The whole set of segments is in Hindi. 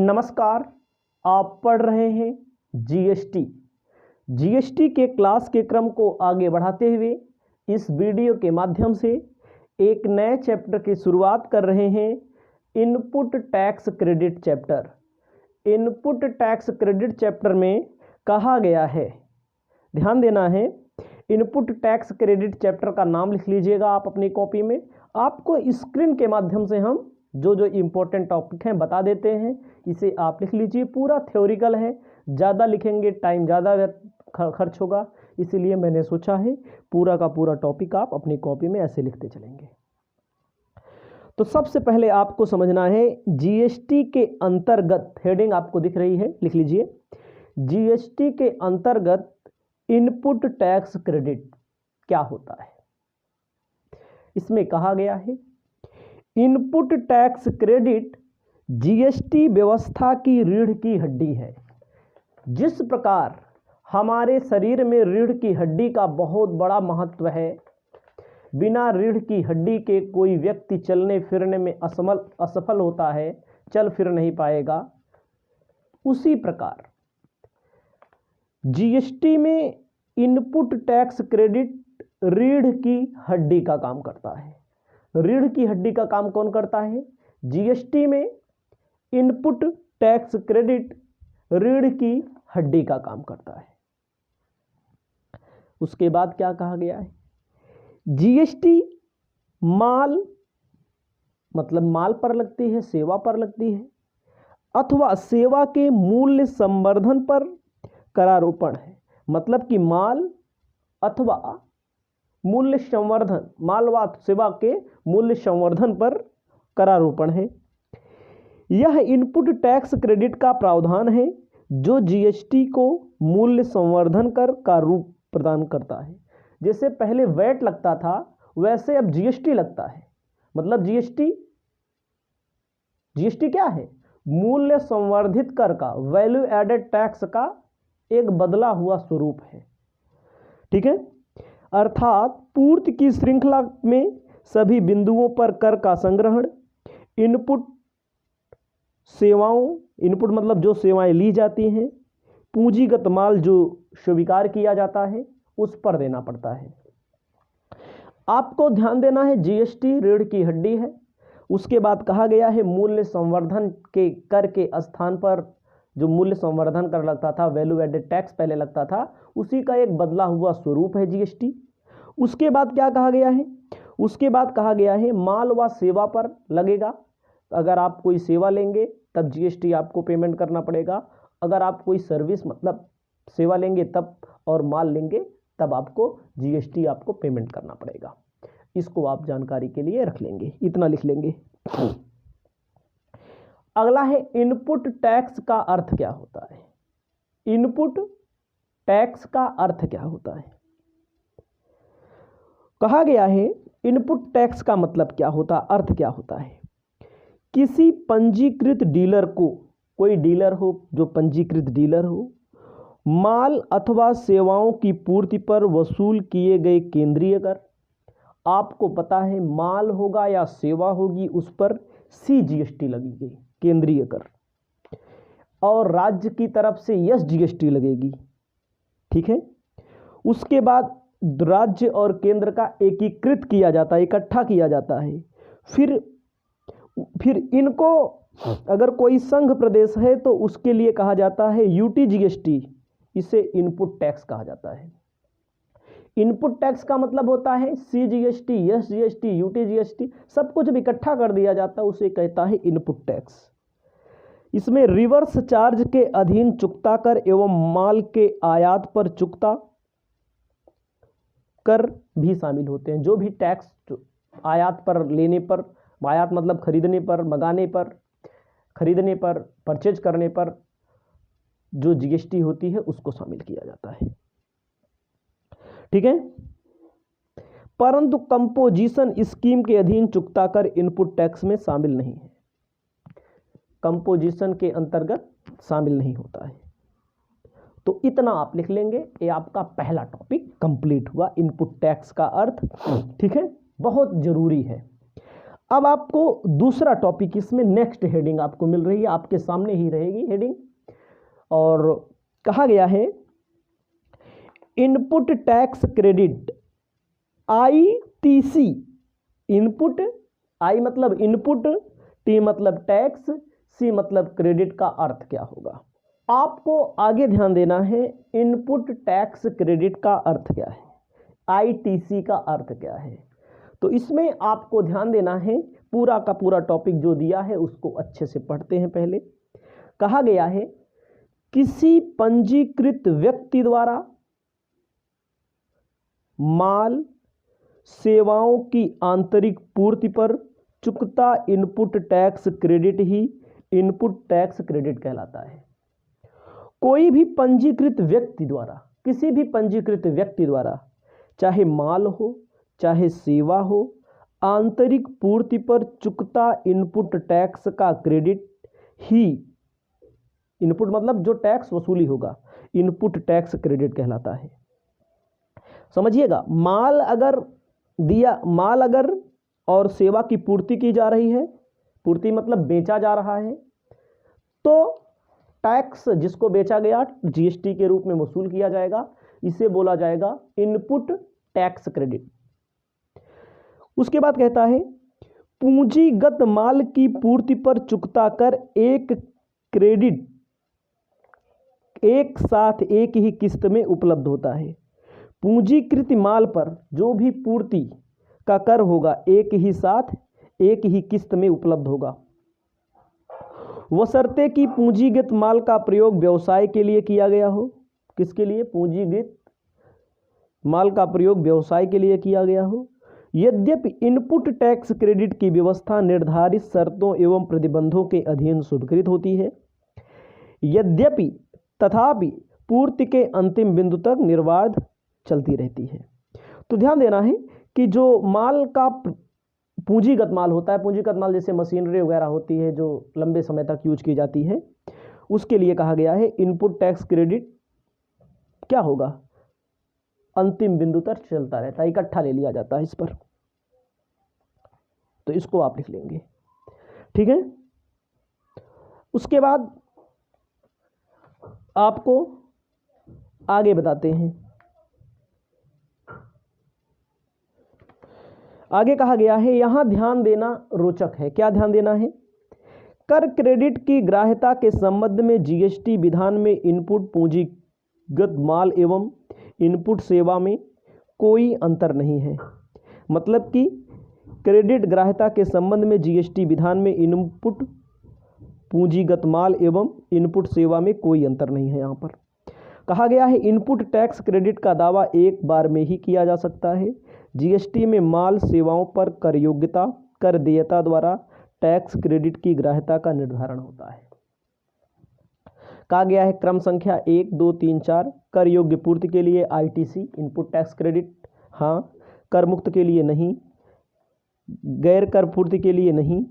नमस्कार। आप पढ़ रहे हैं जीएसटी। जीएसटी के क्लास के क्रम को आगे बढ़ाते हुए इस वीडियो के माध्यम से एक नए चैप्टर की शुरुआत कर रहे हैं। Input tax credit chapter. Input tax credit chapter में कहा गया है, ध्यान देना है, इनपुट टैक्स क्रेडिट चैप्टर का नाम लिख लीजिएगा आप अपनी कॉपी में। आपको स्क्रीन के माध्यम से हम जो जो इम्पोर्टेंट टॉपिक हैं बता देते हैं, इसे आप लिख लीजिए। पूरा थ्योरिकल है, ज़्यादा लिखेंगे टाइम ज़्यादा खर्च होगा, इसीलिए मैंने सोचा है पूरा का पूरा टॉपिक आप अपनी कॉपी में ऐसे लिखते चलेंगे। तो सबसे पहले आपको समझना है जीएसटी के अंतर्गत, हेडिंग आपको दिख रही है, लिख लीजिए। जीएसटी के अंतर्गत इनपुट टैक्स क्रेडिट क्या होता है। इसमें कहा गया है इनपुट टैक्स क्रेडिट जीएसटी व्यवस्था की रीढ़ की हड्डी है। जिस प्रकार हमारे शरीर में रीढ़ की हड्डी का बहुत बड़ा महत्व है, बिना रीढ़ की हड्डी के कोई व्यक्ति चलने फिरने में असफल होता है, चल फिर नहीं पाएगा, उसी प्रकार जीएसटी में इनपुट टैक्स क्रेडिट रीढ़ की हड्डी का काम करता है। रीढ़ की हड्डी का काम कौन करता है? जीएसटी में इनपुट टैक्स क्रेडिट रीढ़ की हड्डी का काम करता है। उसके बाद क्या कहा गया है? जीएसटी माल मतलब माल पर लगती है, सेवा पर लगती है, अथवा सेवा के मूल्य संवर्धन पर करारोपण है। मतलब कि माल अथवा मूल्य संवर्धन, माल व सेवा के मूल्य संवर्धन पर करारोपण है। यह इनपुट टैक्स क्रेडिट का प्रावधान है जो जीएसटी को मूल्य संवर्धन कर का रूप प्रदान करता है। जैसे पहले वैट लगता था, वैसे अब जीएसटी लगता है। मतलब जीएसटी क्या है? मूल्य संवर्धित कर का, वैल्यू एडेड टैक्स का एक बदला हुआ स्वरूप है। ठीक है, अर्थात पूर्ति की श्रृंखला में सभी बिंदुओं पर कर का संग्रहण, इनपुट सेवाओं, इनपुट मतलब जो सेवाएं ली जाती हैं, पूंजीगत माल जो स्वीकार किया जाता है, उस पर देना पड़ता है। आपको ध्यान देना है जीएसटी रीढ़ की हड्डी है। उसके बाद कहा गया है मूल्य संवर्धन के कर के स्थान पर जो मूल्य संवर्धन कर लगता था, वैल्यू एडेड टैक्स पहले लगता था, उसी का एक बदला हुआ स्वरूप है जीएसटी। उसके बाद क्या कहा गया है? उसके बाद कहा गया है माल व सेवा पर लगेगा। अगर आप कोई सेवा लेंगे तब जीएसटी आपको पेमेंट करना पड़ेगा। अगर आप कोई सर्विस मतलब सेवा लेंगे तब और माल लेंगे तब आपको जीएसटी आपको पेमेंट करना पड़ेगा। इसको आप जानकारी के लिए रख लेंगे, इतना लिख लेंगे। अगला है इनपुट टैक्स का अर्थ क्या होता है। इनपुट टैक्स का अर्थ क्या होता है? कहा गया है इनपुट टैक्स का मतलब क्या होता, अर्थ क्या होता है? किसी पंजीकृत डीलर को, कोई डीलर हो जो पंजीकृत डीलर हो, माल अथवा सेवाओं की पूर्ति पर वसूल किए गए केंद्रीय कर। आपको पता है माल होगा या सेवा होगी उस पर सीजीएसटी लगेगी, केंद्रीय कर, और राज्य की तरफ से यस जीएसटी लगेगी। ठीक है, उसके बाद राज्य और केंद्र का एकीकृत किया जाता है, इकट्ठा किया जाता है। फिर इनको अगर कोई संघ प्रदेश है तो उसके लिए कहा जाता है यूटी जीएसटी, इसे इनपुट टैक्स कहा जाता है। इनपुट टैक्स का मतलब होता है CGST, yes GST, UT GST, सब कुछ इकट्ठा कर दिया जाता है, उसे कहता है इनपुट टैक्स। इसमें रिवर्स चार्ज के अधीन चुकता कर एवं माल के आयात पर चुकता कर भी शामिल होते हैं। जो भी टैक्स आयात पर लेने पर, आयात मतलब खरीदने पर, मंगाने पर, खरीदने पर, परचेज करने पर जो जीएसटी होती है उसको शामिल किया जाता है। ठीक है, परंतु कंपोजिशन स्कीम के अधीन चुकता कर इनपुट टैक्स में शामिल नहीं है। कंपोजिशन के अंतर्गत शामिल नहीं होता है। तो इतना आप लिख लेंगे, ये आपका पहला टॉपिक कंप्लीट हुआ, इनपुट टैक्स का अर्थ। ठीक है, बहुत जरूरी है। अब आपको दूसरा टॉपिक, इसमें नेक्स्ट हेडिंग आपको मिल रही है, आपके सामने ही रहेगी हेडिंग, और कहा गया है input tax credit ITC। Input, I मतलब इनपुट, टी मतलब टैक्स, सी मतलब क्रेडिट का अर्थ क्या होगा। आपको आगे ध्यान देना है, इनपुट टैक्स क्रेडिट का अर्थ क्या है, ITC का अर्थ क्या है। तो इसमें आपको ध्यान देना है, पूरा का पूरा टॉपिक जो दिया है उसको अच्छे से पढ़ते हैं। पहले कहा गया है किसी पंजीकृत व्यक्ति द्वारा माल सेवाओं की आंतरिक पूर्ति पर चुकता इनपुट टैक्स क्रेडिट ही इनपुट टैक्स क्रेडिट कहलाता है। कोई भी पंजीकृत व्यक्ति द्वारा, किसी भी पंजीकृत व्यक्ति द्वारा, चाहे माल हो चाहे सेवा हो, आंतरिक पूर्ति पर चुकता इनपुट टैक्स का क्रेडिट ही, इनपुट मतलब जो टैक्स वसूली होगा, इनपुट टैक्स क्रेडिट कहलाता है। समझिएगा, माल अगर और सेवा की पूर्ति की जा रही है, पूर्ति मतलब बेचा जा रहा है, तो टैक्स जिसको बेचा गया GST के रूप में वसूल किया जाएगा, इसे बोला जाएगा इनपुट टैक्स क्रेडिट। उसके बाद कहता है पूंजीगत माल की पूर्ति पर चुकता कर एक क्रेडिट एक साथ एक ही किस्त में उपलब्ध होता है। पूंजीकृत माल पर जो भी पूर्ति का कर होगा एक ही साथ एक ही किस्त में उपलब्ध होगा, बशर्ते कि पूंजीगत माल का प्रयोग व्यवसाय के लिए किया गया हो। किसके लिए? पूंजीगत माल का प्रयोग व्यवसाय के लिए किया गया हो। यद्यपि इनपुट टैक्स क्रेडिट की व्यवस्था निर्धारित शर्तों एवं प्रतिबंधों के अधीन स्वीकृत होती है, यद्यपि तथापि पूर्ति के अंतिम बिंदु तक निर्बाध चलती रहती है। तो ध्यान देना है कि जो माल का पूंजीगत माल होता है, पूंजीगत माल जैसे मशीनरी वगैरह होती है जो लंबे समय तक यूज की जाती है, उसके लिए कहा गया है इनपुट टैक्स क्रेडिट क्या होगा, अंतिम बिंदु तक चलता रहता है, इकट्ठा ले लिया जाता है इस पर। तो इसको आप लिख लेंगे, ठीक है। उसके बाद आपको आगे बताते हैं। आगे कहा गया है, यहां ध्यान देना रोचक है। क्या ध्यान देना है? कर क्रेडिट की ग्राह्यता के संबंध में GST विधान में इनपुट पूंजीगत माल एवं इनपुट सेवा में कोई अंतर नहीं है। मतलब कि क्रेडिट ग्राह्यता के संबंध में GST विधान में इनपुट पूंजीगत माल एवं इनपुट सेवा में कोई अंतर नहीं है। यहाँ पर कहा गया है इनपुट टैक्स क्रेडिट का दावा एक बार में ही किया जा सकता है। GST में माल सेवाओं पर कर योग्यता कर देयता द्वारा टैक्स क्रेडिट की ग्राह्यता का निर्धारण होता है। कहा गया है क्रम संख्या 1, 2, 3, 4 कर योग्य पूर्ति के लिए ITC इनपुट टैक्स क्रेडिट हाँ, कर मुक्त के लिए नहीं, गैर कर पूर्ति के लिए नहीं,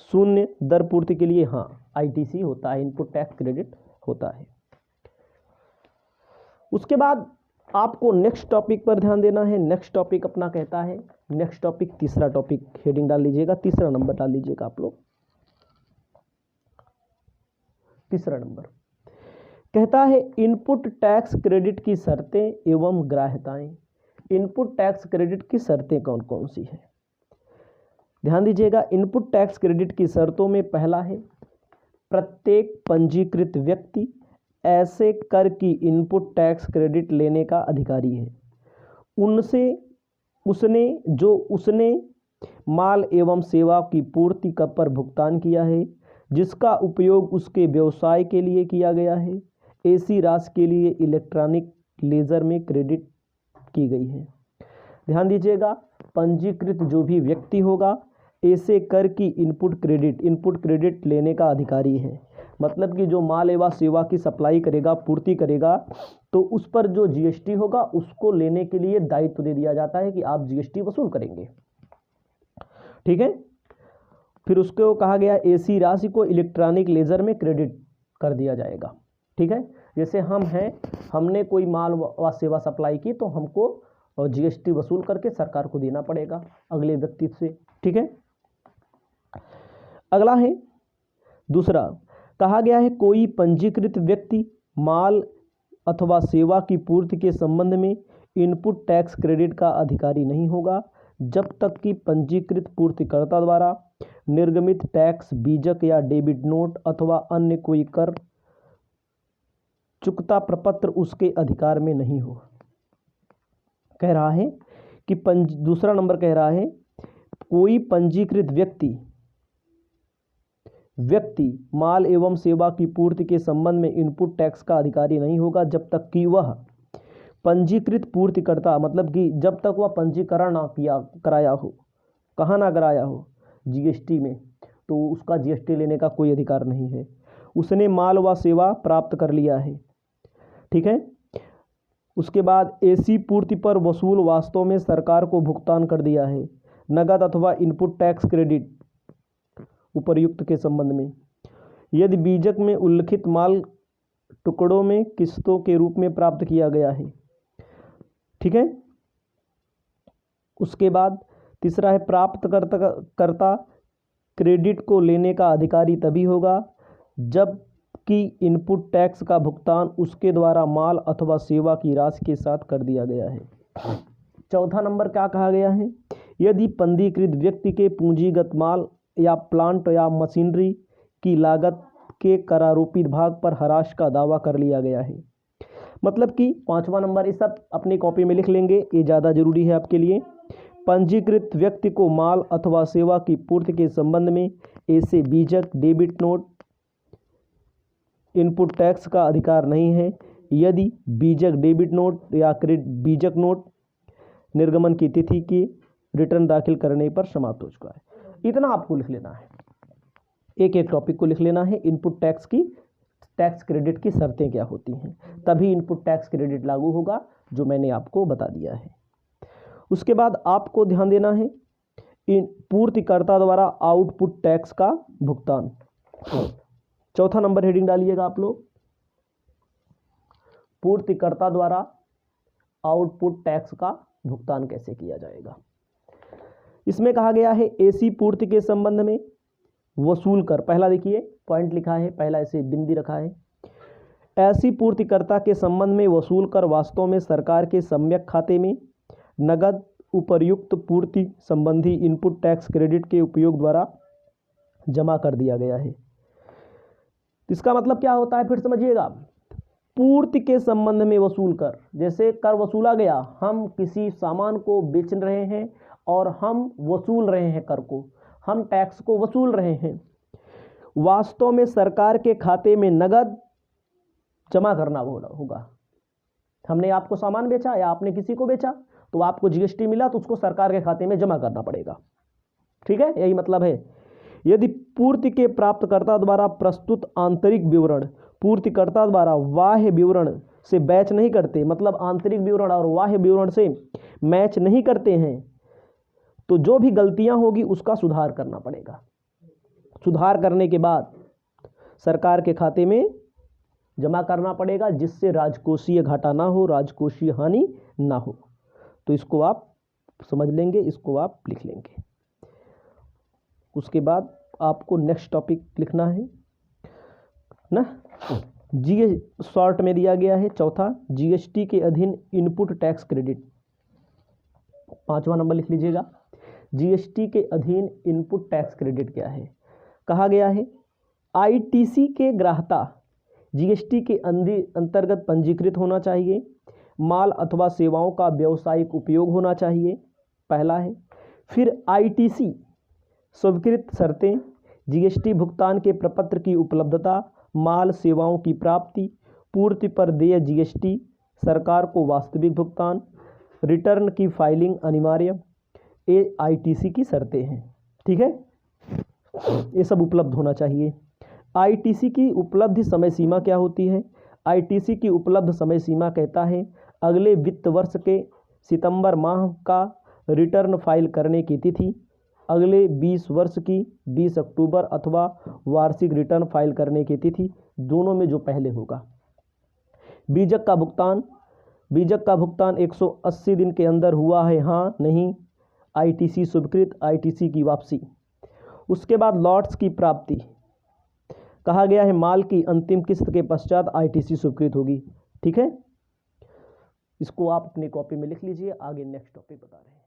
शून्य दर पूर्ति के लिए हाँ ITC होता है, इनपुट टैक्स क्रेडिट होता है। उसके बाद आपको नेक्स्ट टॉपिक पर ध्यान देना है। नेक्स्ट टॉपिक अपना कहता है, नेक्स्ट टॉपिक तीसरा टॉपिक, हेडिंग डाल लीजिएगा, तीसरा नंबर डाल लीजिएगा आप लोग। तीसरा नंबर कहता है इनपुट टैक्स क्रेडिट की शर्तें एवं ग्राह्यताएं। इनपुट टैक्स क्रेडिट की शर्तें कौन कौन सी है? ध्यान दीजिएगा, इनपुट टैक्स क्रेडिट की शर्तों में पहला है प्रत्येक पंजीकृत व्यक्ति ऐसे कर की इनपुट टैक्स क्रेडिट लेने का अधिकारी है उसने माल एवं सेवा की पूर्ति पर भुगतान किया है, जिसका उपयोग उसके व्यवसाय के लिए किया गया है, ऐसी राशि के लिए इलेक्ट्रॉनिक लेजर में क्रेडिट की गई है। ध्यान दीजिएगा, पंजीकृत जो भी व्यक्ति होगा ऐसे कर की इनपुट क्रेडिट लेने का अधिकारी है। मतलब कि जो माल एवं सेवा की सप्लाई करेगा, पूर्ति करेगा, तो उस पर जो GST होगा उसको लेने के लिए दायित्व दे दिया जाता है कि आप GST वसूल करेंगे, ठीक है। फिर उसको कहा गया ऐसी राशि को इलेक्ट्रॉनिक लेजर में क्रेडिट कर दिया जाएगा, ठीक है। जैसे हमने कोई माल व सेवा सप्लाई की तो हमको GST वसूल करके सरकार को देना पड़ेगा अगले व्यक्ति से, ठीक है। अगला है दूसरा, कहा गया है कोई पंजीकृत व्यक्ति माल अथवा सेवा की पूर्ति के संबंध में इनपुट टैक्स क्रेडिट का अधिकारी नहीं होगा जब तक कि पंजीकृत पूर्तिकर्ता द्वारा निर्गमित टैक्स बीजक या डेबिट नोट अथवा अन्य कोई कर चुकता प्रपत्र उसके अधिकार में नहीं हो। कह रहा है कि दूसरा नंबर कह रहा है कोई पंजीकृत व्यक्ति माल एवं सेवा की पूर्ति के संबंध में इनपुट टैक्स का अधिकारी नहीं होगा जब तक कि वह पंजीकृत पूर्तिकर्ता, मतलब कि जब तक वह पंजीकरण ना कराया हो। कहाँ ना कराया हो? जीएसटी में, तो उसका जीएसटी लेने का कोई अधिकार नहीं है। उसने माल व सेवा प्राप्त कर लिया है, ठीक है। उसके बाद ऐसी पूर्ति पर वसूल वास्तव में सरकार को भुगतान कर दिया है, नगद अथवा इनपुट टैक्स क्रेडिट उपर्युक्त के संबंध में, यदि बीजक में उल्लिखित माल टुकड़ों में किस्तों के रूप में प्राप्त किया गया है, ठीक है। उसके बाद तीसरा है प्राप्तकर्ता क्रेडिट को लेने का अधिकारी तभी होगा जब कि इनपुट टैक्स का भुगतान उसके द्वारा माल अथवा सेवा की राशि के साथ कर दिया गया है। चौथा नंबर क्या कहा गया है? यदि पंजीकृत व्यक्ति के पूंजीगत माल या प्लांट या मशीनरी की लागत के करारोपित भाग पर हराश का दावा कर लिया गया है। मतलब कि पांचवा नंबर, ये सब अपनी कॉपी में लिख लेंगे, ये ज़्यादा जरूरी है आपके लिए। पंजीकृत व्यक्ति को माल अथवा सेवा की पूर्ति के संबंध में ऐसे बीजक, डेबिट नोट, इनपुट टैक्स का अधिकार नहीं है यदि बीजक, डेबिट नोट या बीजक नोट निर्गमन की तिथि की रिटर्न दाखिल करने पर समाप्त हो चुका है। इतना आपको लिख लेना है, एक एक टॉपिक को लिख लेना है। इनपुट टैक्स की टैक्स क्रेडिट की शर्तें क्या होती हैं, तभी इनपुट टैक्स क्रेडिट लागू होगा, जो मैंने आपको बता दिया है। उसके बाद आपको ध्यान देना है पूर्तिकर्ता द्वारा आउटपुट टैक्स का भुगतान। चौथा नंबर हेडिंग डालिएगा आप लोग, पूर्तिकर्ता द्वारा आउटपुट टैक्स का भुगतान कैसे किया जाएगा। इसमें कहा गया है ऐसी पूर्ति के संबंध में वसूल कर, पहला देखिए पॉइंट लिखा है, पहला ऐसे बिंदी रखा है, ऐसी पूर्तिकर्ता के संबंध में वसूल कर वास्तव में सरकार के सम्यक खाते में नगद उपर्युक्त पूर्ति संबंधी इनपुट टैक्स क्रेडिट के उपयोग द्वारा जमा कर दिया गया है। इसका मतलब क्या होता है, फिर समझिएगा। पूर्ति के संबंध में वसूल कर, जैसे कर वसूला गया, हम किसी सामान को बेच रहे हैं और हम वसूल रहे हैं कर को, हम टैक्स को वसूल रहे हैं, वास्तव में सरकार के खाते में नगद जमा करना होगा। हमने आपको सामान बेचा या आपने किसी को बेचा, तो आपको जीएसटी मिला तो उसको सरकार के खाते में जमा करना पड़ेगा, ठीक है, यही मतलब है। यदि पूर्ति के प्राप्तकर्ता द्वारा प्रस्तुत आंतरिक विवरण पूर्तिकर्ता द्वारा बाह्य विवरण से मैच नहीं करते, मतलब आंतरिक विवरण और बाह्य विवरण से मैच नहीं करते हैं, तो जो भी गलतियां होगी उसका सुधार करना पड़ेगा। सुधार करने के बाद सरकार के खाते में जमा करना पड़ेगा, जिससे राजकोषीय घाटा ना हो, राजकोषीय हानि ना हो। तो इसको आप समझ लेंगे, इसको आप लिख लेंगे। उसके बाद आपको नेक्स्ट टॉपिक लिखना है ना, शॉर्ट में दिया गया है चौथा, जीएसटी के अधीन इनपुट टैक्स क्रेडिट। पांचवा नंबर लिख लीजिएगा, जीएसटी के अधीन इनपुट टैक्स क्रेडिट क्या है। कहा गया है आईटीसी के ग्राहता जीएसटी के अंतर्गत पंजीकृत होना चाहिए, माल अथवा सेवाओं का व्यावसायिक उपयोग होना चाहिए, पहला है। फिर आईटीसी स्वीकृत शर्तें, जीएसटी भुगतान के प्रपत्र की उपलब्धता, माल सेवाओं की प्राप्ति, पूर्ति पर देय जीएसटी, सरकार को वास्तविक भुगतान, रिटर्न की फाइलिंग अनिवार्य, ये आईटीसी की शर्तें हैं, ठीक है। ये सब उपलब्ध होना चाहिए। आईटीसी की उपलब्ध समय सीमा क्या होती है? आईटीसी की उपलब्ध समय सीमा कहता है अगले वित्त वर्ष के सितंबर माह का रिटर्न फाइल करने की तिथि, अगले 20 वर्ष की 20 अक्टूबर अथवा वार्षिक रिटर्न फाइल करने की तिथि, दोनों में जो पहले होगा। बीजक का भुगतान, बीजक का भुगतान 180 दिन के अंदर हुआ है हाँ नहीं, आईटीसी स्वीकृत, आईटीसी की वापसी। उसके बाद लॉट्स की प्राप्ति कहा गया है माल की अंतिम किस्त के पश्चात आईटीसी स्वीकृत होगी। ठीक है, इसको आप अपनी कॉपी में लिख लीजिए। आगे नेक्स्ट टॉपिक बता रहे हैं।